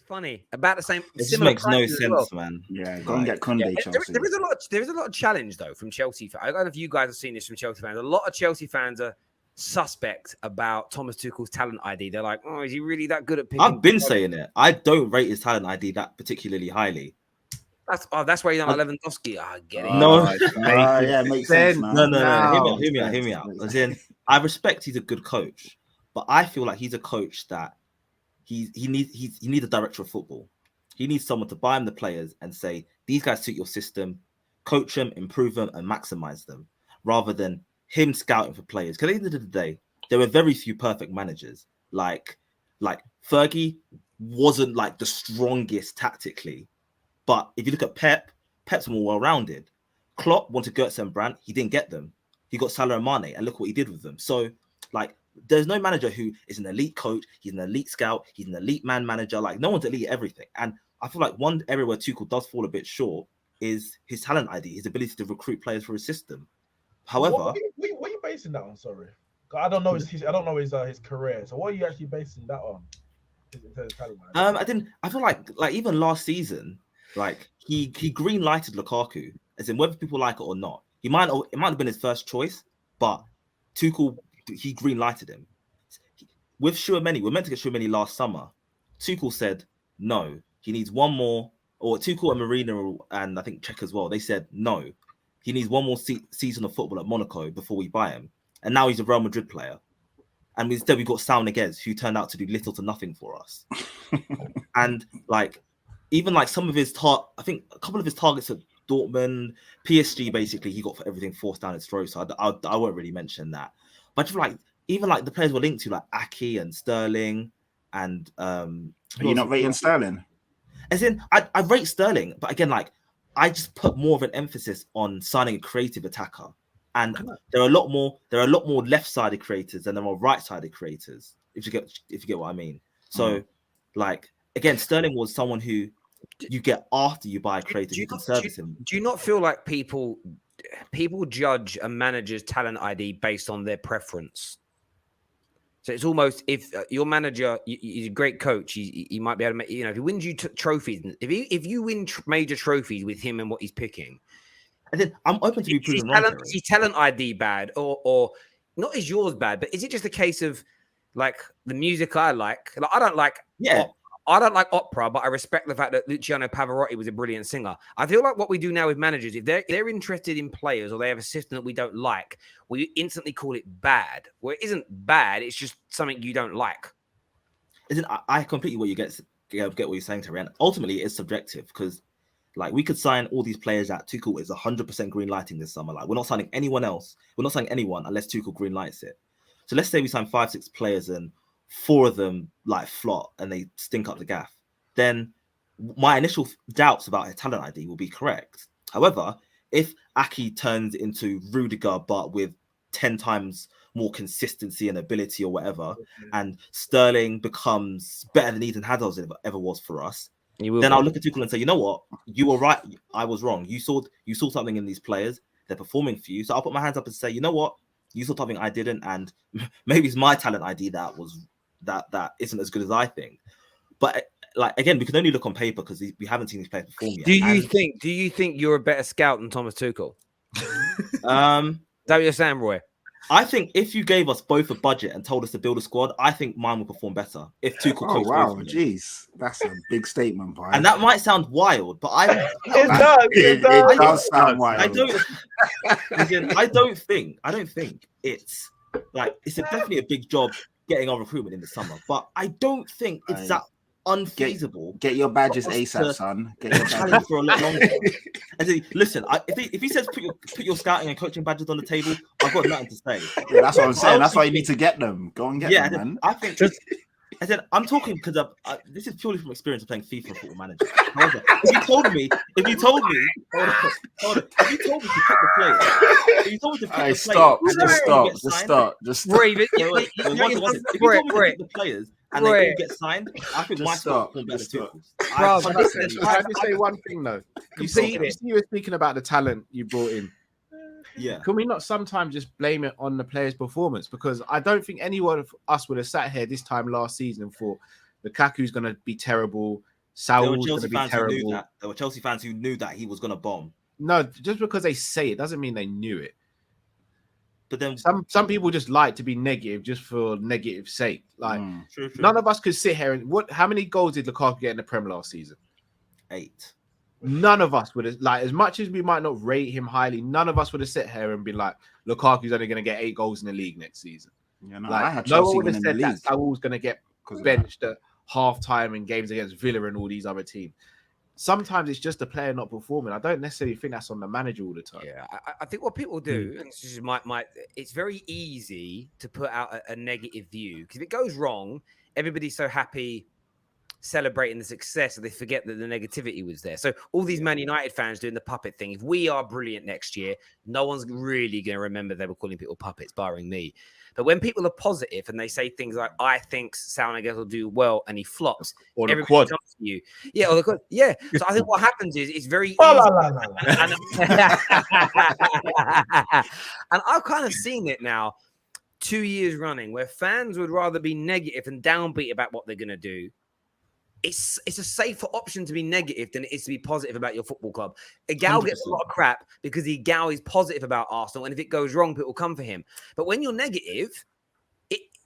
funny. About the same. It just makes no sense, man. Yeah, go and get Conde, Chelsea. There is a lot of challenge though from Chelsea fans. I don't know if you guys have seen this from Chelsea fans. A lot of Chelsea fans are suspect about Thomas Tuchel's talent ID. They're like, oh, is he really that good at picking? I've been saying it. I don't rate his talent ID that particularly highly. That's why you don't like Lewandowski. I get it. No, makes sense. Man. No. Hear me out. As in, I respect he's a good coach, but I feel like he's a coach that he needs a director of football. He needs someone to buy him the players and say, these guys suit your system, coach them, improve them, and maximize them, rather than him scouting for players. Because at the end of the day, there were very few perfect managers. Like Fergie wasn't like the strongest tactically. But if you look at Pep's more well-rounded. Klopp wanted Götze and Brandt. He didn't get them. He got Salah and Mane, and look what he did with them. So, like, there's no manager who is an elite coach. He's an elite scout. He's an elite man manager. Like, no one's elite at everything. And I feel like one area where Tuchel does fall a bit short is his talent ID, his ability to recruit players for his system. However, what are you basing that on? Sorry, I don't know his career. So what are you actually basing that on? His talent ID? I feel like even last season. Like he green lighted Lukaku, as in whether people like it or not. It might have been his first choice, but Tuchel he green lighted him. With Tchouaméni, we're meant to get Tchouaméni last summer. Tuchel said no, he needs one more. Or Tuchel and Marina and I think Czech as well. They said no, he needs one more season of football at Monaco before we buy him. And now he's a Real Madrid player. And instead we got Saul Niguez, who turned out to do little to nothing for us. And like. Even like some of his I think a couple of his targets at Dortmund, PSG, basically he got for everything forced down his throat. So I won't really mention that. But I feel like even like the players we're linked to, like Aki and Sterling, and you're not rating Sterling. As in, I rate Sterling, but again, like I just put more of an emphasis on signing a creative attacker. And there are a lot more left-sided creators than there are right-sided creators. If you get what I mean. So, like again, Sterling was someone who you get after you buy a creator who can service him. Do you not feel like people judge a manager's talent ID based on their preference? So it's almost if your manager, he's a great coach, he might be able to make, if he wins you trophies, if you win major trophies with him and what he's picking, and then I'm open to be proven wrong. Is his talent ID bad, or not? Is yours bad? But is it just a case of like the music I like I don't like, I don't like opera, but I respect the fact that Luciano Pavarotti was a brilliant singer. I feel like what we do now with managers, if they're interested in players or they have a system that we don't like, we instantly call it bad. Well, it isn't bad. It's just something you don't like. I completely get what you're saying, Terry. And ultimately, it's subjective because, like, we could sign all these players that Tuchel is 100% green lighting this summer. Like, we're not signing anyone else. We're not signing anyone unless Tuchel green lights it. So let's say we sign 5-6 players and 4 of them like flop and they stink up the gaff, then my initial doubts about his talent ID will be correct. However, if Aki turns into Rudiger but with 10 times more consistency and ability or whatever, and Sterling becomes better than Eden Hazard ever was for us, then I'll look at Tuchel and say, you know what, you were right, I was wrong. You saw something in these players, they're performing for you. So I'll put my hands up and say, you know what, you saw something I didn't, and maybe it's my talent ID that isn't as good as I think. But like again, we can only look on paper because we haven't seen these players perform yet. Do you think you're a better scout than Thomas Tuchel? Is that what you're saying, Roy? I think if you gave us both a budget and told us to build a squad, I think mine would perform better. If Tuchel coached both of them. Jeez, that's a big statement, Brian. And that might sound wild, but it does sound wild. I don't think it's like it's definitely a big job getting our recruitment in the summer, but I don't think it's that unfeasible. Get your badges ASAP, son. Get your badges for a lot longer. Listen, if he says put your scouting and coaching badges on the table, I've got nothing to say. Yeah, that's what I'm saying. That's why you need to get them. Go and get them, man. I think. I said I'm talking because this is purely from experience of playing FIFA Football Manager. However, if you told me to pick the player, Just stop. If you told me to pick the players and they all get signed, I think my squad will be better too. Bro, can I just say one thing though? You were speaking about the talent you brought in. Yeah. Can we not sometimes just blame it on the player's performance? Because I don't think anyone of us would have sat here this time last season and thought Lukaku's going to be terrible, Saul's going to be terrible. There were Chelsea fans who knew that he was going to bomb. No, just because they say it doesn't mean they knew it. But then some people just like to be negative just for negative sake. Like true. None of us could sit here and how many goals did Lukaku get in the Prem last season? 8. None of us would have, like, as much as we might not rate him highly, none of us would have sit here and been like, Lukaku's only going to get 8 goals in the league next season. Yeah, no, like, I had no Chelsea one would have winning the said league. that Saul's going to get benched at half time in games against Villa and all these other teams. Sometimes it's just the player not performing. I don't necessarily think that's on the manager all the time. Yeah, I think what people do, and this is it's very easy to put out a negative view because if it goes wrong, everybody's so happy celebrating the success that they forget that the negativity was there. So all these Man United fans doing the puppet thing, if we are brilliant next year, no one's really going to remember they were calling people puppets, barring me. But when people are positive and they say things like, I think Salniguez will do well and he flops, or the everybody quad. jumps to you. Yeah, or the quad. Yeah. So I think what happens is it's very easy. And I've kind of seen it now 2 years running where fans would rather be negative and downbeat about what they're going to do. It's a safer option to be negative than it is to be positive about your football club. Gal gets a lot of crap because Gal is positive about Arsenal, and if it goes wrong, people will come for him. But when you're negative,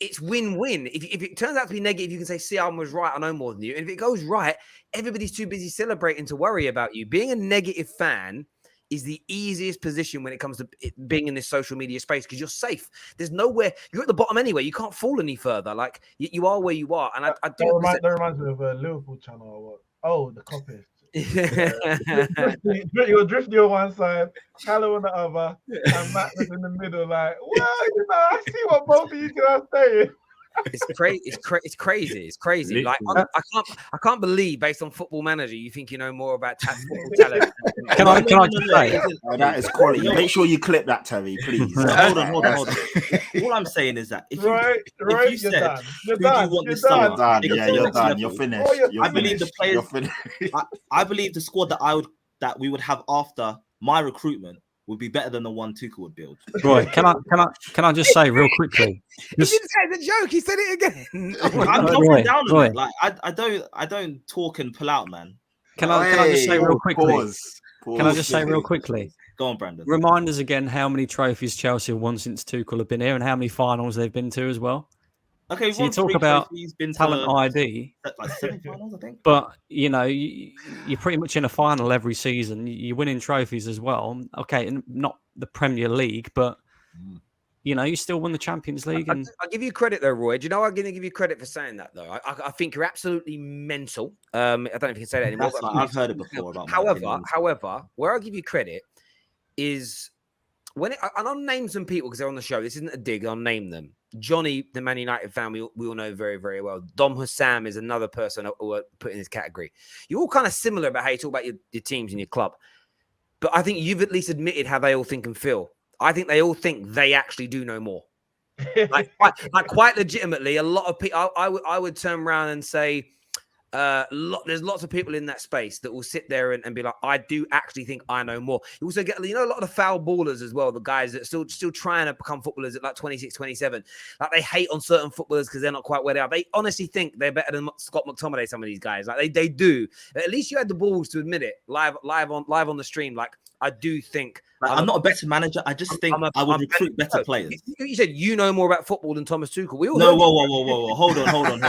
it's win-win. If it turns out to be negative, you can say, see, I was right, I know more than you. And if it goes right, everybody's too busy celebrating to worry about you. Being a negative fan is the easiest position when it comes to being in this social media space because you're safe. There's nowhere, you're at the bottom anyway. You can't fall any further. Like you are where you are. And I do. That reminds me of a Liverpool channel or what? Oh, the copy. You're drifting on one side, Callum on the other, and Matt was in the middle. Like, well, I see what both of you guys are saying. It's crazy. It's crazy. Like I can't believe, based on Football Manager, you think you know more about football talent. Can I just say? Oh, that is quality. Make sure you clip that, Terry, please. Hold on. All I'm saying is that if you said, you're done. You're done. Yeah, you're done. You're finished. I believe the players. I believe the squad that we would have after my recruitment would be better than the one Tuchel would build. Roy, can I just say real quickly? He didn't say it's a joke. He said it again. I'm doubling down on it. Like I don't talk and pull out, man. Can I just say real quickly? Pause. Can I just say real quickly? Go on, Brandon. Remind us again how many trophies Chelsea have won since Tuchel have been here, and how many finals they've been to as well. Okay, so you talk about talent ID, like 7 finals, I think. But you're pretty much in a final every season. You're winning trophies as well. Okay, and not the Premier League, but you still won the Champions League. And I'll give you credit though, Roy. Do you know I'm going to give you credit for saying that though? I think you're absolutely mental. I don't know if you can say that anymore. I've heard it before. About however, where I give you credit is and I'll name some people because they're on the show. This isn't a dig. I'll name them. Johnny, the Man United fan, we all know very, very well. Dom Hussam is another person who put in this category. You're all kind of similar about how you talk about your teams and your club. But I think you've at least admitted how they all think and feel. I think they all think they actually do know more. like quite legitimately, a lot of people, I would turn around and say, there's lots of people in that space that will sit there and be like, I do actually think I know more. You also get, a lot of the foul ballers as well, the guys that are still trying to become footballers at like 26, 27. Like they hate on certain footballers because they're not quite where they are. They honestly think they're better than Scott McTominay, some of these guys. Like they do. At least you had the balls to admit it live on the stream. Like I do think I'm not a better manager. I just think I would recruit better players. You said you know more about football than Thomas Tuchel. We all whoa. Hold on.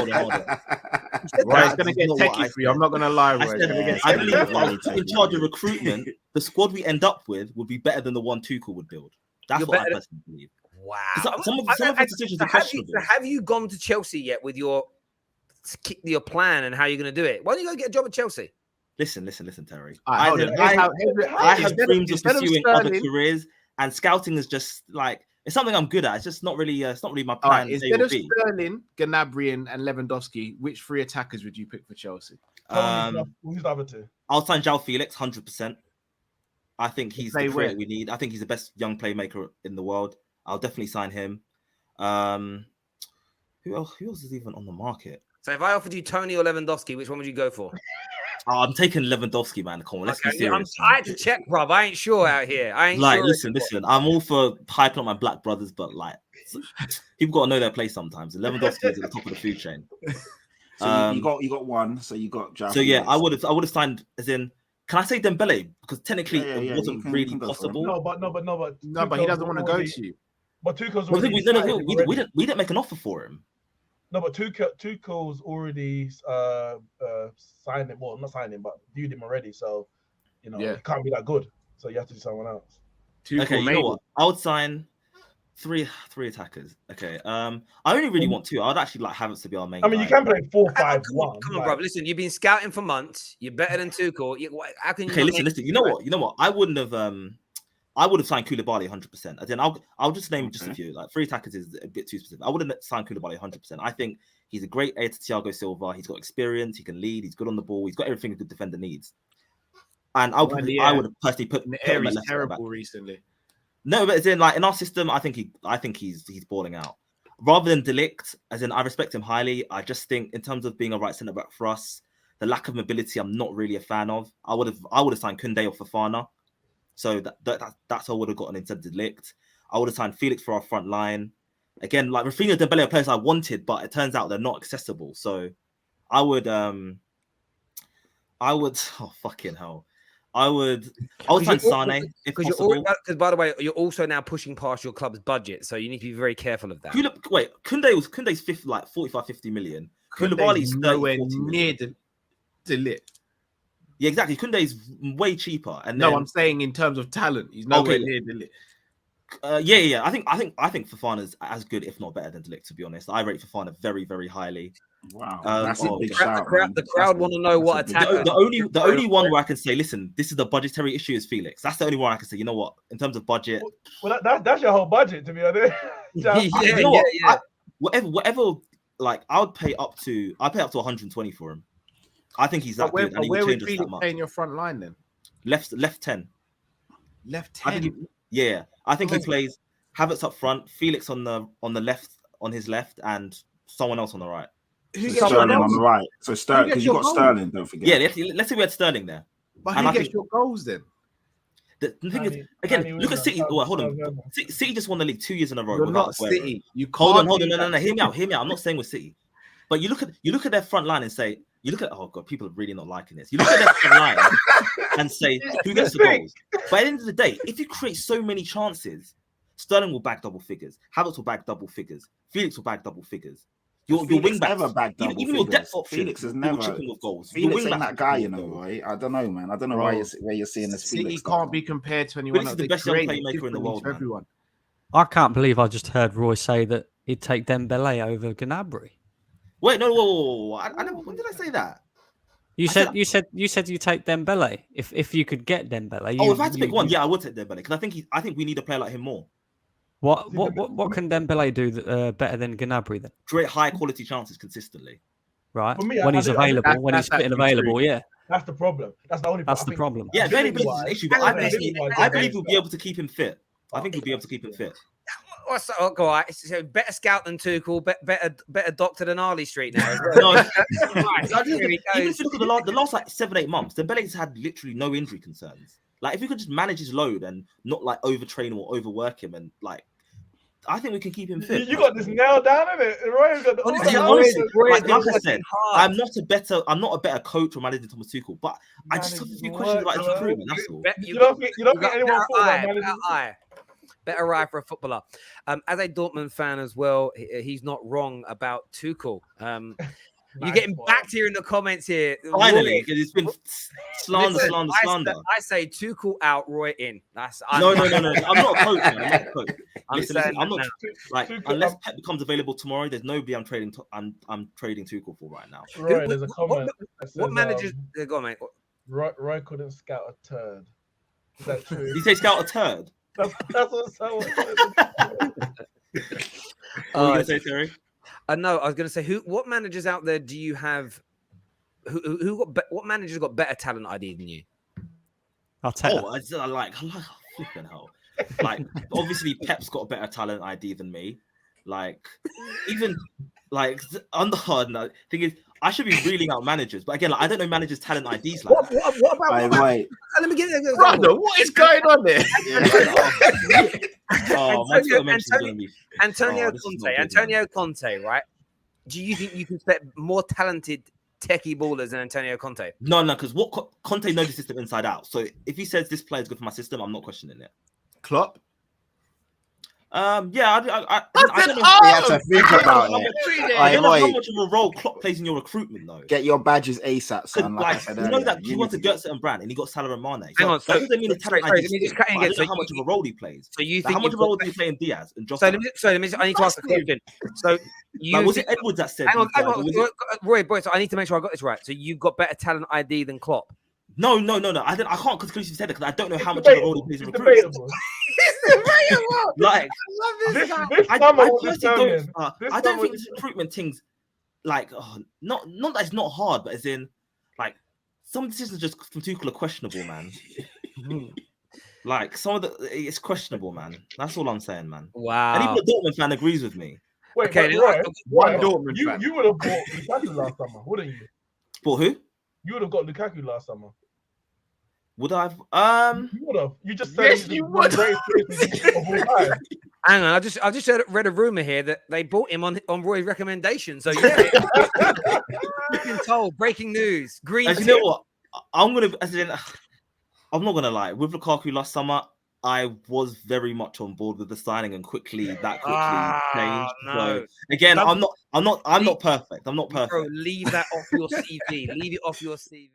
Right, it's going to get techie for you. I'm not going to lie, Roy. I believe if I was in charge of recruitment, the squad we end up with would be better than the one Tuchel would build. That's what I personally believe. Wow. Some of the decisions are questionable. Have you gone to Chelsea yet with your plan and how you're going to do it? Why don't you go get a job at Chelsea? Listen, Terry. I have dreams of pursuing other careers, and scouting is just like it's something I'm good at. It's just not really my plan. Instead of Sterling, Gnabry, and Lewandowski, which 3 attackers would you pick for Chelsea? Who's the other 2? I'll sign João Felix 100%. I think he's the player we need. I think he's the best young playmaker in the world. I'll definitely sign him. Who else is even on the market? So if I offered you Tony or Lewandowski, which one would you go for? I'm taking Lewandowski, man. Come on, let's be serious. I had to check, bruv. I ain't sure out here. Listen. I'm all for hyping up my black brothers, but like people got to know their place sometimes. And Lewandowski is at the top of the food chain. So you got one. So you got. So yeah, I would have signed as in. Can I say Dembele? Because technically it wasn't really possible. No, but he doesn't want to go to you. But Tuchel's we already didn't make an offer for him. No, but Tuchel's already signed him. Well, not signed him, but viewed him already. So, it can't be that good. So you have to do someone else. Okay, you know what? I would sign three attackers. Okay. I only really want two. I'd actually like Havertz to be our main. I mean, guy. you can play 4-5-1. Come on, bro. Listen, you've been scouting for months. You're better than Tuchel. How can you? Okay, listen. You know what? I wouldn't have. I would have signed Koulibaly 100%. And then I'll just name just a few. Like 3 attackers is a bit too specific. I wouldn't have signed Koulibaly 100%. I think he's a great aid to Thiago Silva. He's got experience. He can lead. He's good on the ball. He's got everything a good defender needs. And I would have personally put him at terrible recently. No, but as in like in our system, I think he's balling out. Rather than De Ligt, as in I respect him highly. I just think in terms of being a right centre back for us, the lack of mobility, I'm not really a fan of. I would have signed Koundé or Fofana. So that's what I would have gotten instead of De Ligt. I would have signed Felix for our front line. Again, like Rafinha, Dembele are players I wanted, but it turns out they're not accessible. So I would oh fucking hell. I would sign Sane if possible. Because by the way, you're also now pushing past your club's budget, so you need to be very careful of that. Koundé's 45-50 million. Koulibaly's nowhere near De Ligt. Yeah, exactly. Koundé's way cheaper. And no, I'm saying in terms of talent, he's nowhere near De Ligt. Yeah. I think Fofana's as good, if not better, than De Ligt. To be honest, I rate Fofana very, very highly. Wow, that's a big shout. The crowd want to know what attacker. The only one where I can say, listen, this is the budgetary issue is Felix. That's the only one I can say. You know what? In terms of budget, well, that's your whole budget, to be honest. Whatever. Like, I'd pay up to 120 for him. I think he's that good. And where would Felix play in your front line then? Left 10. Left 10. I think he plays Havertz up front, Felix on the left, on his left, and someone else on the right. Sterling on the right. So Sterling, because you got Sterling, don't forget. Yeah, let's say we had Sterling there. But who gets your goals then? The thing is, again, look at City. Hold on. City just won the league 2 years in a row. You're not City. You can't. Hold on. No. Hear me out. I'm not saying we're City. But you look at their front line and say, oh god, people are really not liking this. You look at their front line and say, who gets the goals? But at the end of the day, if you create so many chances, Sterling will bag double figures. Havertz will bag double figures. Felix will bag double figures. Your wing backs never bagged double even figures. your depth option, Felix is never with goals. Felix ain't that guy, right? I don't know, man. I don't know where you're seeing this. City can't be compared to anyone else. Felix is the best young playmaker in the world, everyone. I can't believe I just heard Roy say that he'd take Dembele over Gnabry. Wait, no, whoa. I never, when did I say that? You said you take Dembele if you could get Dembele. If I had to pick one, I would take Dembele because I think we need a player like him more. What can Dembele do better than Gnabry then? Create high quality chances consistently. Right. When he's available, when he's fit and available, yeah. That's the problem. That's the only. That's the problem. Yeah, availability is an issue, but I believe we'll be able to keep him fit. I think we'll be able to keep him fit. Go on. So better scout than Tuchel, better doctor than Arley Street now. Even if you look at the last like 7-8 months, Dembele's had literally no injury concerns. Like if we could just manage his load and not like overtrain or overwork him, and like I think we can keep him fit. You got this nailed down, isn't it? Honestly, like I said, I'm not a better coach or manager than Thomas Tuchel, but I just have a few questions about his improvement. That's all. You don't think anyone better eye for a footballer. As a Dortmund fan as well, he's not wrong about Tuchel. You're getting backed here in the comments here. Finally, because it's been slander. I say Tuchel out, Roy in. No. I'm not a coach, man. I'm not like unless Pep becomes available tomorrow. There's nobody I'm trading Tuchel for right now. Roy, there's a comment. What managers? Go on, mate. Roy couldn't scout a turd. Is that true? Did you say scout a turd? That's what someone said. What were you gonna say, Terry? No, I was going to say, what managers out there do you have? What managers got better talent ID than you? I'll tell you. I like flipping hell. Like, obviously, Pep's got a better talent ID than me. Like, even like on the hard note, thing is, I should be reeling out managers, but again, like, I don't know managers' talent IDs. Like, what about? Wait. Let me get it. Brother, what is going on there? Antonio Conte, right? do you think you can expect more talented techie ballers than Antonio Conte? No, because what Conte knows the system inside out. So if he says this player is good for my system, I'm not questioning it. Klopp. I don't know. You have to think about it. I don't know how much of a role Klopp plays in your recruitment, though. Get your badges ASAP, son. Like I said earlier, that he went to Götze and Brand, and he got Salah and Mane. Hang on, that doesn't mean the talent. I don't know how much of a role he plays. So you think how much of a role do you play in Diaz and Jota? I need to ask a question. So was it Edwards that said? Hang on, Roy, boy. So I need to make sure I got this right. So you've got better talent ID than Klopp? No. I can't conclusively say that because I don't know how much of a role he plays in recruitment. Like, I don't think this recruitment thing's like not that it's not hard, but as in like some decisions just from Tuchel are questionable, man. Like some of it's questionable, man. That's all I'm saying, man. Wow. And even a Dortmund fan agrees with me. Wait, okay, one Dortmund fan. You would have bought Lukaku last summer, wouldn't you? Bought who? You would have got Lukaku last summer. Would I have? You would have. You just said yes, you would. Hang on, I just read a rumor here that they bought him on Roy's recommendation. So yeah, you've been told. Breaking news. Green. You know what? I'm not gonna lie. With Lukaku last summer, I was very much on board with the signing and quickly changed. No. So again, I'm not perfect. I'm not perfect. Bro, leave that off your CV. Leave it off your CV.